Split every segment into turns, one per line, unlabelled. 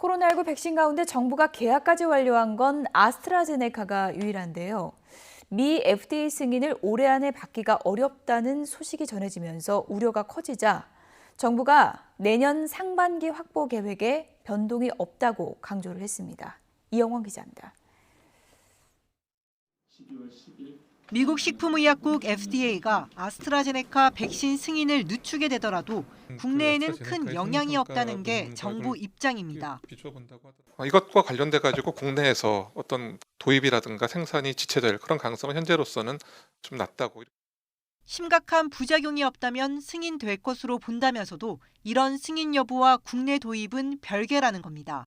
코로나19 백신 가운데 정부가 계약까지 완료한 건 아스트라제네카가 유일한데요. 미 FDA 승인을 올해 안에 받기가 어렵다는 소식이 전해지면서 우려가 커지자 정부가 내년 상반기 확보 계획에 변동이 없다고 강조를 했습니다. 이영원 기자입니다.
미국 식품의약국 FDA가 아스트라제네카 백신 승인을 늦추게 되더라도 국내에는 큰 영향이 없다는 게 정부 입장입니다.
이것과 관련돼 가지고 국내에서 어떤 도입이라든가 생산이 지체될 그런 가능성은 현재로서는 좀 낮다고.
심각한 부작용이 없다면 승인될 것으로 본다면서도 이런 승인 여부와 국내 도입은 별개라는 겁니다.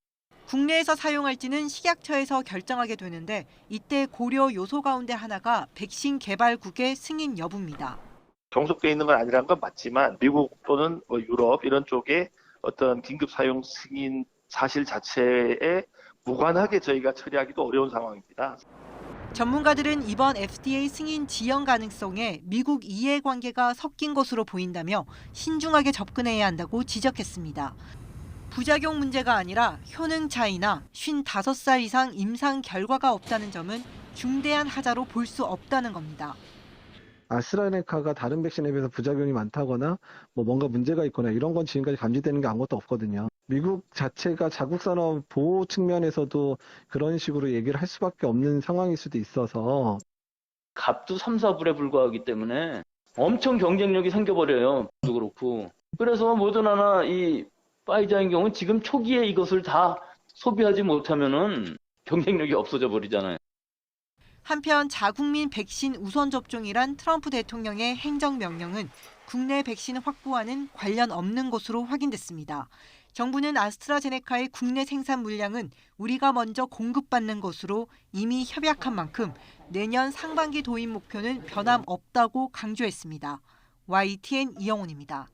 국내에서 사용할지는 식약처에서 결정하게 되는데 이때 고려 요소 가운데 하나가 백신 개발국의 승인 여부입니다.
종속돼 있는 건 아니라는 건 맞지만 미국 또는 유럽 이런 쪽에 어떤 긴급 사용 승인 사실 자체에 무관하게 저희가 처리하기도 어려운 상황입니다.
전문가들은 이번 FDA 승인 지연 가능성에 미국 이해관계가 섞인 것으로 보인다며 신중하게 접근해야 한다고 지적했습니다. 부작용 문제가 아니라 효능 차이나 55살 이상 임상 결과가 없다는 점은 중대한 하자로 볼 수 없다는 겁니다.
아스트라제네카가 다른 백신에 비해서 부작용이 많다거나 뭔가 문제가 있거나 이런 건 지금까지 감지되는 게 아무것도 없거든요. 미국 자체가 자국 산업 보호 측면에서도 그런 식으로 얘기를 할 수밖에 없는 상황일 수도 있어서
값도 3, 4불에 불과하기 때문에 엄청 경쟁력이 생겨버려요. 도 그렇고. 그래서 모더나나 이 파이자의 경우는 지금 초기에 이것을 다 소비하지 못하면은 경쟁력이 없어져 버리잖아요.
한편 자국민 백신 우선 접종이란 트럼프 대통령의 행정명령은 국내 백신 확보와는 관련 없는 것으로 확인됐습니다. 정부는 아스트라제네카의 국내 생산 물량은 우리가 먼저 공급받는 것으로 이미 협약한 만큼 내년 상반기 도입 목표는 변함없다고 강조했습니다. YTN 이영훈입니다.